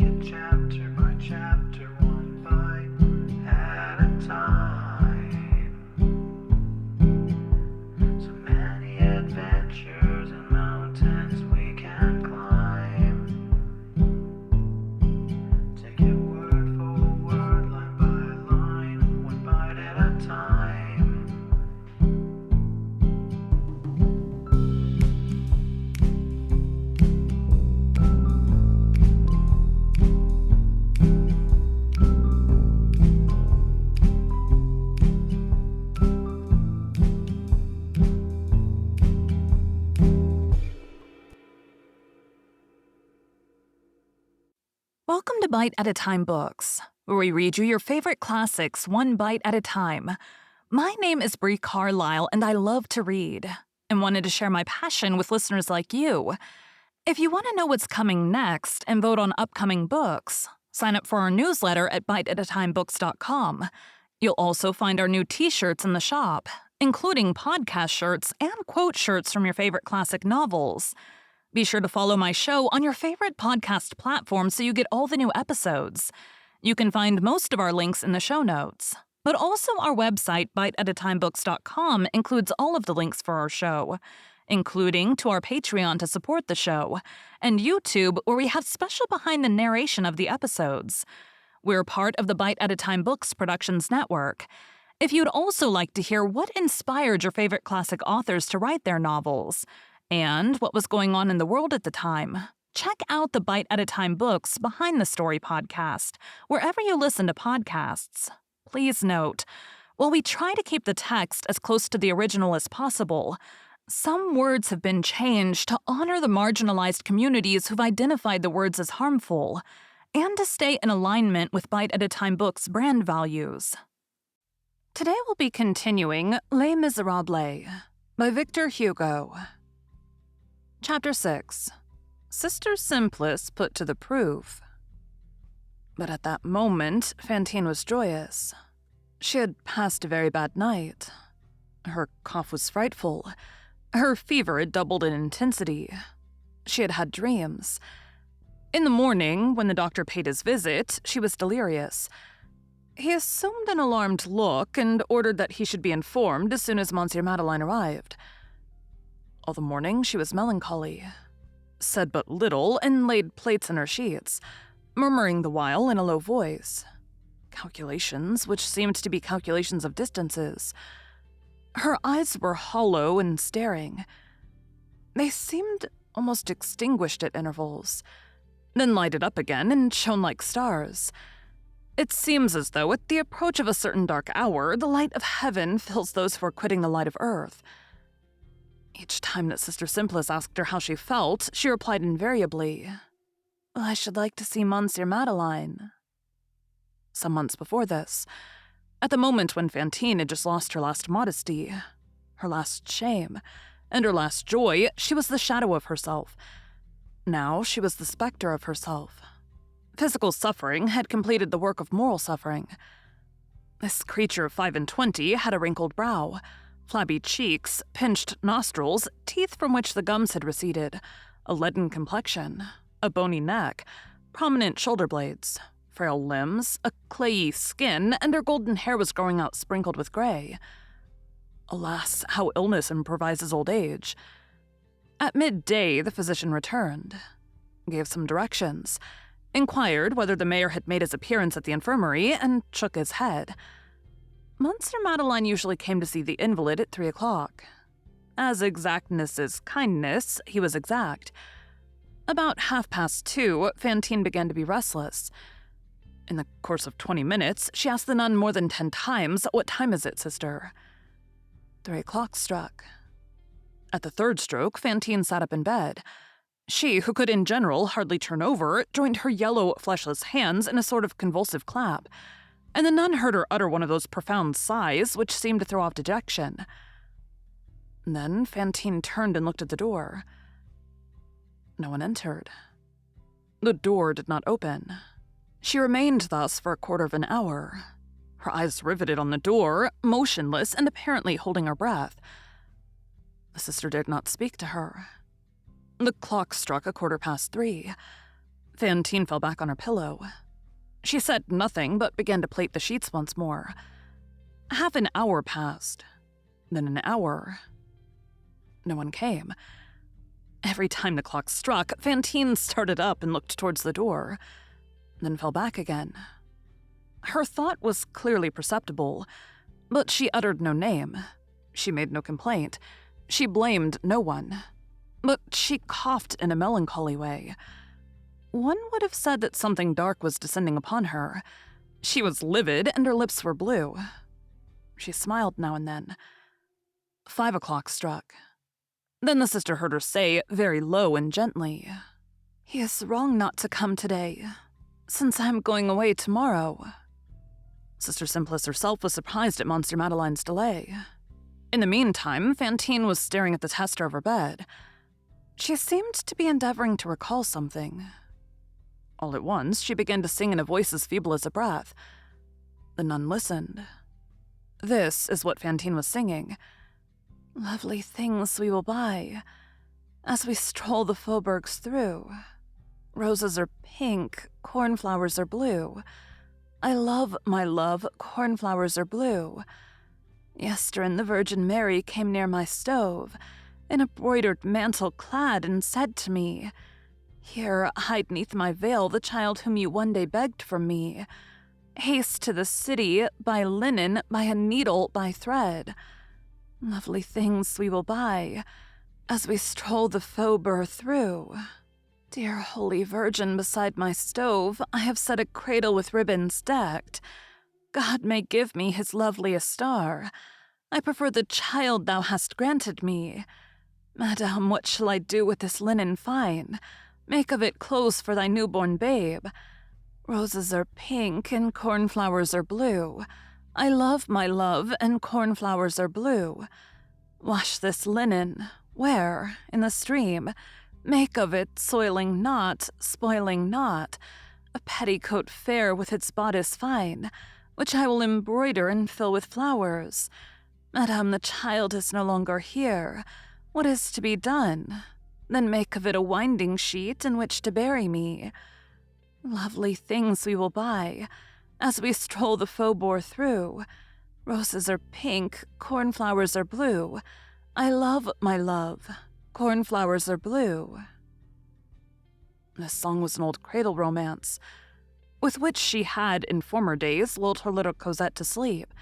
it chapter by chapter, one bite at a time. So many adventures and mountains we can climb. Take it word for word, line by line, one bite at a time. Welcome to Bite at a Time Books, where we read you your favorite classics one bite at a time. My name is Bree Carlile, and I love to read, and wanted to share my passion with listeners like you. If you want to know what's coming next and vote on upcoming books, sign up for our newsletter at biteatatimebooks.com. You'll also find our new t-shirts in the shop, including podcast shirts and quote shirts from your favorite classic novels. Be sure to follow my show on your favorite podcast platform so you get all the new episodes. You can find most of our links in the show notes. But also our website, biteatatimebooks.com, includes all of the links for our show, including to our Patreon to support the show, and YouTube, where we have special behind the narration of the episodes. We're part of the Bite at a Time Books Productions Network. If you'd also like to hear what inspired your favorite classic authors to write their novels, and what was going on in the world at the time, check out the Bite at a Time Books Behind the Story podcast, wherever you listen to podcasts. Please note, while we try to keep the text as close to the original as possible, some words have been changed to honor the marginalized communities who've identified the words as harmful, and to stay in alignment with Bite at a Time Books' brand values. Today we'll be continuing Les Miserables by Victor Hugo. Chapter 6. Sister Simplice Put to the Proof. But at that moment, Fantine was joyous. She had passed a very bad night. Her cough was frightful. Her fever had doubled in intensity. She had had dreams. In the morning, when the doctor paid his visit, she was delirious. He assumed an alarmed look and ordered that he should be informed as soon as Monsieur Madeleine arrived. All the morning she was melancholy, said but little, and laid plates in her sheets, murmuring the while in a low voice. Calculations, which seemed to be calculations of distances. Her eyes were hollow and staring. They seemed almost extinguished at intervals, then lighted up again and shone like stars. It seems as though at the approach of a certain dark hour, the light of heaven fills those who are quitting the light of earth. Each time that Sister Simplice asked her how she felt, she replied invariably, "I should like to see Monsieur Madeleine." Some months before this, at the moment when Fantine had just lost her last modesty, her last shame, and her last joy, she was the shadow of herself. Now she was the specter of herself. Physical suffering had completed the work of moral suffering. This creature of 25 had a wrinkled brow, flabby cheeks, pinched nostrils, teeth from which the gums had receded, a leaden complexion, a bony neck, prominent shoulder blades, frail limbs, a clayey skin, and her golden hair was growing out sprinkled with gray. Alas, how illness improvises old age. At midday, the physician returned, gave some directions, inquired whether the mayor had made his appearance at the infirmary, and shook his head. Monsieur Madeleine usually came to see the invalid at 3 o'clock. As exactness is kindness, he was exact. About 2:30, Fantine began to be restless. In the course of 20 minutes, she asked the nun more than 10 times, "What time is it, sister?" 3 o'clock struck. At the third stroke, Fantine sat up in bed. She, who could in general hardly turn over, joined her yellow, fleshless hands in a sort of convulsive clap, and the nun heard her utter one of those profound sighs which seemed to throw off dejection. Then Fantine turned and looked at the door. No one entered. The door did not open. She remained thus for a quarter of an hour, her eyes riveted on the door, motionless and apparently holding her breath. The sister dared not speak to her. The clock struck 3:15. Fantine fell back on her pillow. She said nothing but began to plait the sheets once more. Half an hour passed, then an hour. No one came. Every time the clock struck, Fantine started up and looked towards the door, then fell back again. Her thought was clearly perceptible, but she uttered no name. She made no complaint. She blamed no one. But she coughed in a melancholy way. One would have said that something dark was descending upon her. She was livid, and her lips were blue. She smiled now and then. 5 o'clock struck. Then the sister heard her say, very low and gently, "He is wrong not to come today, since I am going away tomorrow." Sister Simplice herself was surprised at Monsieur Madeleine's delay. In the meantime, Fantine was staring at the tester of her bed. She seemed to be endeavoring to recall something. All at once, she began to sing in a voice as feeble as a breath. The nun listened. This is what Fantine was singing. "Lovely things we will buy as we stroll the faubourgs through. Roses are pink, cornflowers are blue. I love, my love, cornflowers are blue. Yesterin the Virgin Mary came near my stove, in a broidered mantle clad, and said to me, 'Here, hide 'neath my veil the child whom you one day begged from me. Haste to the city, buy linen, buy a needle, buy thread. Lovely things we will buy, as we stroll the faubourg through. Dear Holy Virgin, beside my stove I have set a cradle with ribbons decked. God may give me his loveliest star. I prefer the child thou hast granted me. Madame, what shall I do with this linen fine? Make of it clothes for thy newborn babe. Roses are pink and cornflowers are blue. I love, my love, and cornflowers are blue. Wash this linen, where? In the stream. Make of it, soiling not, spoiling not, a petticoat fair with its bodice fine, which I will embroider and fill with flowers. Madame, the child is no longer here. What is to be done? Then make of it a winding sheet in which to bury me. Lovely things we will buy, as we stroll the faubourg through. Roses are pink, cornflowers are blue. I love, my love, cornflowers are blue." This song was an old cradle romance, with which she had, in former days, lulled her little Cosette to sleep,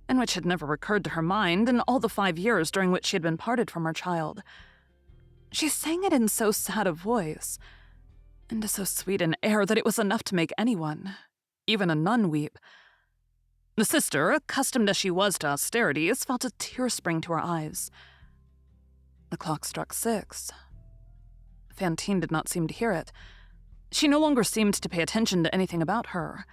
and which had never occurred to her mind in all the 5 years during which she had been parted from her child. She sang it in so sad a voice, and to so sweet an air that it was enough to make anyone, even a nun, weep. The sister, accustomed as she was to austerities, felt a tear spring to her eyes. The clock struck 6. Fantine did not seem to hear it. She no longer seemed to pay attention to anything about her.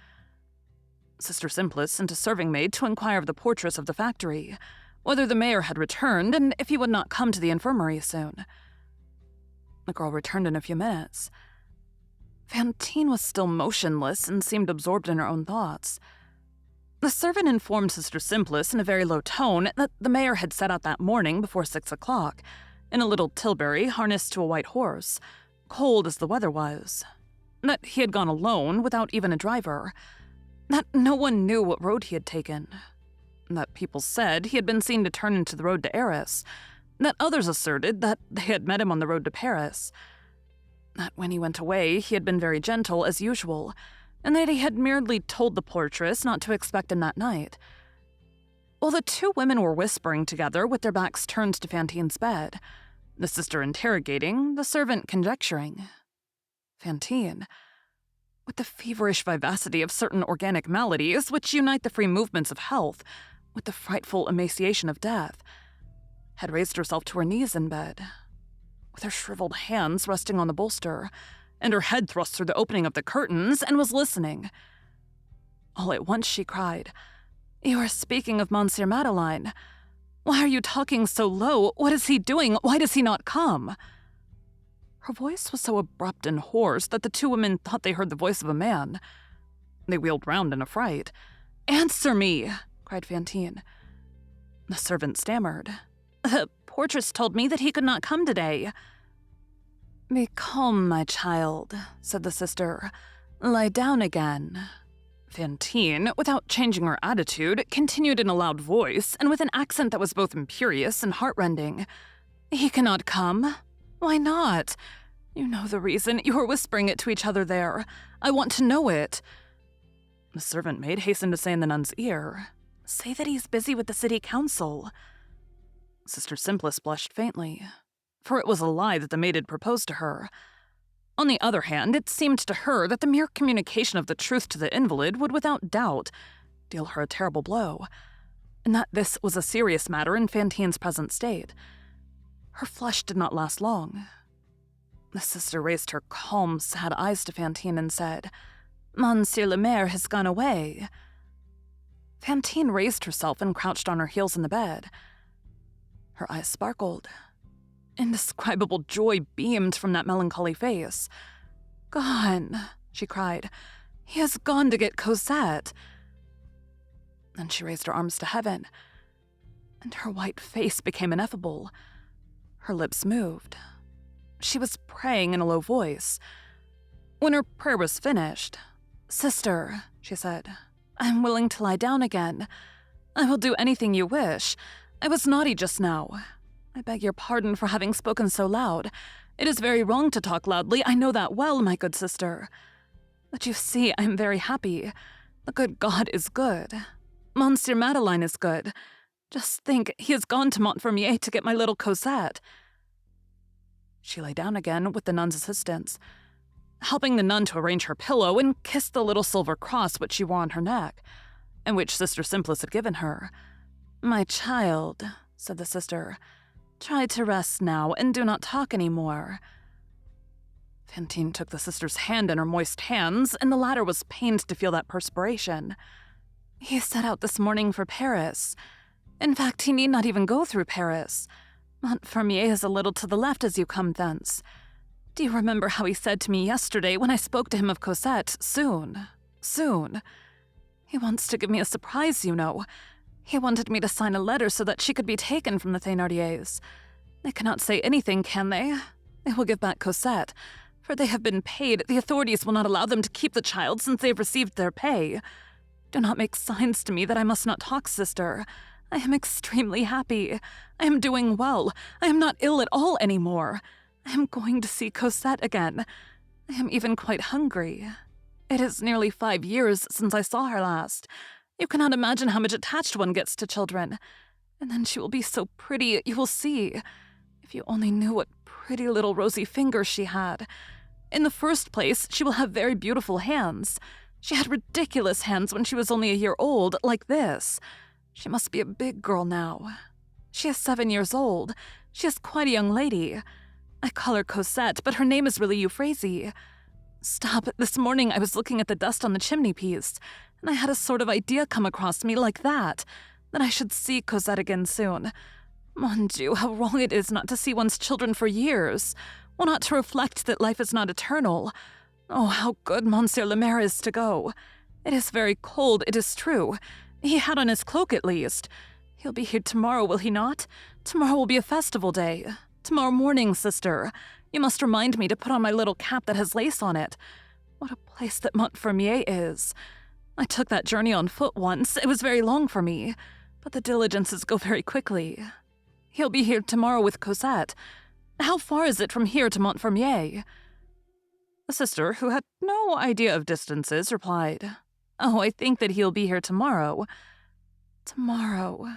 Sister Simplice sent a serving-maid to inquire of the portress of the factory whether the mayor had returned and if he would not come to the infirmary soon. The girl returned in a few minutes. Fantine was still motionless and seemed absorbed in her own thoughts. The servant informed Sister Simplice in a very low tone that the mayor had set out that morning before 6 o'clock, in a little tilbury harnessed to a white horse, cold as the weather was. That he had gone alone, without even a driver. That no one knew what road he had taken. That people said he had been seen to turn into the road to Arras. That others asserted that they had met him on the road to Paris. That when he went away, he had been very gentle, as usual, and that he had merely told the portress not to expect him that night. While the two women were whispering together with their backs turned to Fantine's bed, the sister interrogating, the servant conjecturing, Fantine, with the feverish vivacity of certain organic maladies which unite the free movements of health with the frightful emaciation of death, had raised herself to her knees in bed, with her shriveled hands resting on the bolster, and her head thrust through the opening of the curtains, and was listening. All at once she cried, "You are speaking of Monsieur Madeleine. Why are you talking so low? What is he doing? Why does he not come?" Her voice was so abrupt and hoarse that the two women thought they heard the voice of a man. They wheeled round in affright. "Answer me!" cried Fantine. The servant stammered. "The portress told me that he could not come today." "Be calm, my child," said the sister. "Lie down again." Fantine, without changing her attitude, continued in a loud voice and with an accent that was both imperious and heartrending. "He cannot come. Why not? You know the reason. You are whispering it to each other there. I want to know it." The servant maid hastened to say in the nun's ear, "Say that he's busy with the city council." Sister Simplice blushed faintly, for it was a lie that the maid had proposed to her. On the other hand, it seemed to her that the mere communication of the truth to the invalid would without doubt deal her a terrible blow, and that this was a serious matter in Fantine's present state. Her flush did not last long. The sister raised her calm, sad eyes to Fantine and said, "Monsieur le Maire has gone away." Fantine raised herself and crouched on her heels in the bed. Her eyes sparkled. Indescribable joy beamed from that melancholy face. "Gone," she cried. "He has gone to get Cosette." Then she raised her arms to heaven, and her white face became ineffable. Her lips moved. She was praying in a low voice. When her prayer was finished, "Sister," she said, "I am willing to lie down again. I will do anything you wish. I was naughty just now. I beg your pardon for having spoken so loud. It is very wrong to talk loudly, I know that well, my good sister. But you see, I am very happy. The good God is good. Monsieur Madeleine is good. Just think, he has gone to Montfermeil to get my little Cosette." She lay down again with the nun's assistance, helping the nun to arrange her pillow and kissed the little silver cross which she wore on her neck, and which Sister Simplice had given her. "My child," said the sister, "try to rest now and do not talk any more." Fantine took the sister's hand in her moist hands, and the latter was pained to feel that perspiration. "He set out this morning for Paris. In fact, he need not even go through Paris. Montfermeil is a little to the left as you come thence. Do you remember how he said to me yesterday when I spoke to him of Cosette, soon, soon? He wants to give me a surprise, you know. He wanted me to sign a letter so that she could be taken from the Thénardiers. They cannot say anything, can they? They will give back Cosette, for they have been paid. The authorities will not allow them to keep the child since they have received their pay. Do not make signs to me that I must not talk, sister. I am extremely happy. I am doing well. I am not ill at all anymore. I am going to see Cosette again. I am even quite hungry. It is nearly 5 years since I saw her last. You cannot imagine how much attached one gets to children. And then she will be so pretty, you will see. If you only knew what pretty little rosy fingers she had. In the first place, she will have very beautiful hands. She had ridiculous hands when she was only a year old, like this. She must be a big girl now. She is 7 years old. She is quite a young lady. I call her Cosette, but her name is really Euphrasie. Stop, this morning I was looking at the dust on the chimney-piece, and I had a sort of idea come across me like that I should see Cosette again soon. Mon Dieu, how wrong it is not to see one's children for years, or not to reflect that life is not eternal. Oh, how good Monsieur le Maire is to go. It is very cold, it is true. He had on his cloak at least. He'll be here tomorrow, will he not? Tomorrow will be a festival day. Tomorrow morning, sister. You must remind me to put on my little cap that has lace on it. What a place that Montfermeil is. I took that journey on foot once. It was very long for me, but the diligences go very quickly. He'll be here tomorrow with Cosette. How far is it from here to Montfermeil?" The sister, who had no idea of distances, replied, "Oh, I think that he'll be here tomorrow." "Tomorrow,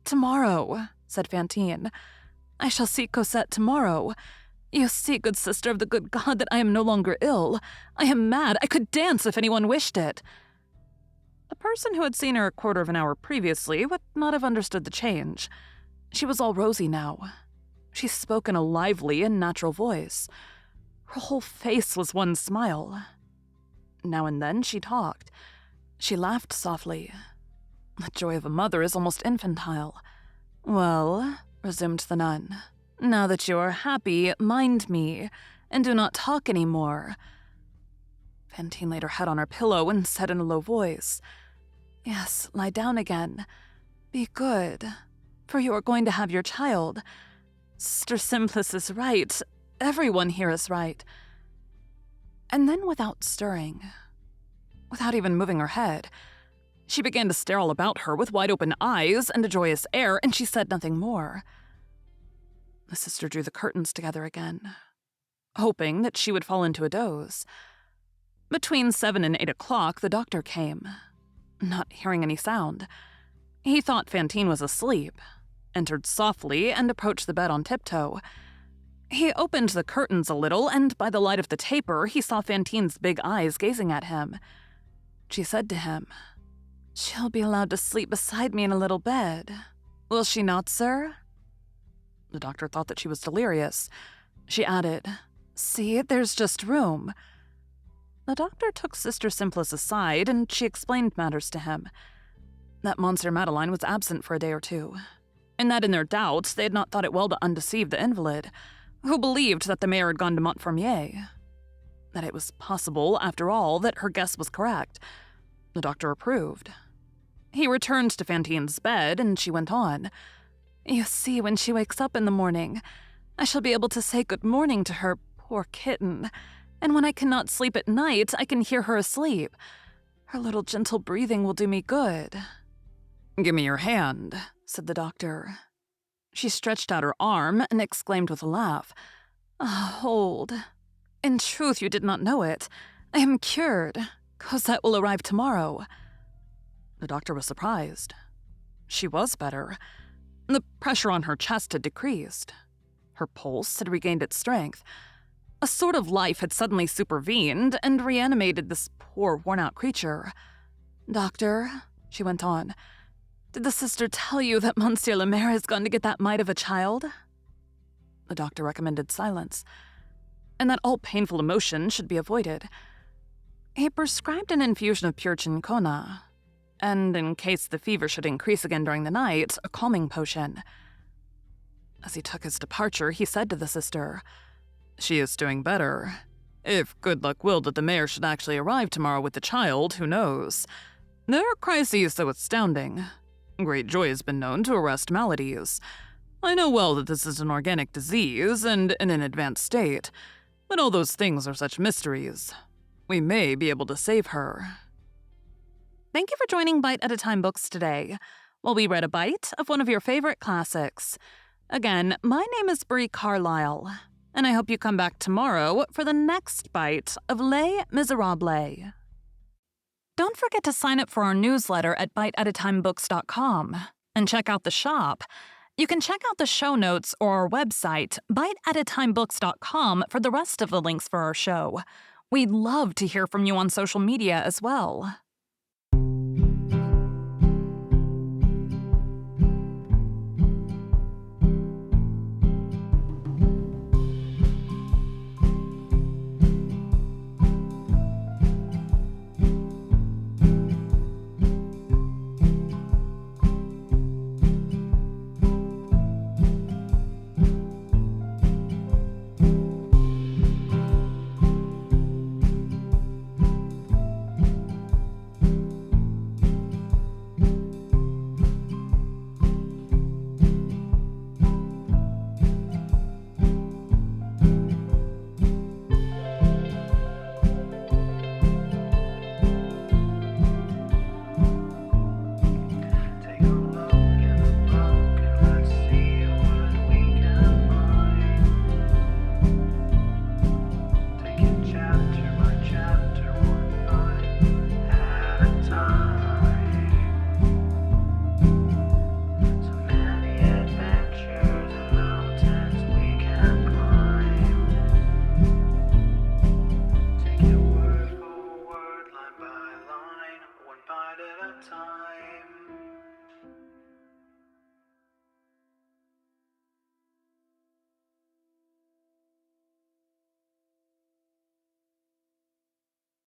tomorrow," said Fantine. "I shall see Cosette tomorrow. You see, good sister of the good God, that I am no longer ill. I am mad. I could dance if anyone wished it." A person who had seen her a quarter of an hour previously would not have understood the change. She was all rosy now. She spoke in a lively and natural voice. Her whole face was one smile. Now and then she talked. She laughed softly. The joy of a mother is almost infantile. "Well," resumed the nun, "now that you are happy, mind me, and do not talk any more." Fantine laid her head on her pillow and said in a low voice, "Yes, lie down again. Be good, for you are going to have your child. Sister Simplice is right. Everyone here is right. And then without stirring, without even moving her head, she began to stare all about her with wide-open eyes and a joyous air, and she said nothing more. The sister drew the curtains together again, hoping that she would fall into a doze. Between 7 and 8 o'clock, the doctor came, not hearing any sound. He thought Fantine was asleep, entered softly, and approached the bed on tiptoe. He opened the curtains a little, and by the light of the taper, he saw Fantine's big eyes gazing at him. She said to him, "She'll be allowed to sleep beside me in a little bed. Will she not, sir?" The doctor thought that she was delirious. She added, "See, there's just room." The doctor took Sister Simplice aside, and she explained matters to him. That Monsieur Madeleine was absent for a day or two, and that in their doubts they had not thought it well to undeceive the invalid, who believed that the mayor had gone to Montfermeil. That it was possible, after all, that her guess was correct. The doctor approved. He returned to Fantine's bed, and she went on. "You see, when she wakes up in the morning, I shall be able to say good morning to her, poor kitten, and when I cannot sleep at night, I can hear her asleep. Her little gentle breathing will do me good." "Give me your hand," said the doctor. She stretched out her arm and exclaimed with a laugh, "Ah, hold. In truth, you did not know it. I am cured. Cosette will arrive tomorrow." The doctor was surprised. She was better. The pressure on her chest had decreased. Her pulse had regained its strength. A sort of life had suddenly supervened and reanimated this poor, worn-out creature. "Doctor," she went on, "did the sister tell you that Monsieur le Maire has gone to get that mite of a child?" The doctor recommended silence, and that all painful emotion should be avoided. He prescribed an infusion of pure cinchona, and in case the fever should increase again during the night, a calming potion. As he took his departure, he said to the sister, "She is doing better. If good luck willed that the mayor should actually arrive tomorrow with the child, who knows? There are crises so astounding. Great joy has been known to arrest maladies. I know well that this is an organic disease and in an advanced state, but all those things are such mysteries. We may be able to save her." Thank you for joining Bite at a Time Books today, while we read a bite of one of your favorite classics. Again, my name is Bree Carlile, and I hope you come back tomorrow for the next bite of Les Miserables. Don't forget to sign up for our newsletter at biteatatimebooks.com and check out the shop. You can check out the show notes or our website, biteatatimebooks.com, for the rest of the links for our show. We'd love to hear from you on social media as well.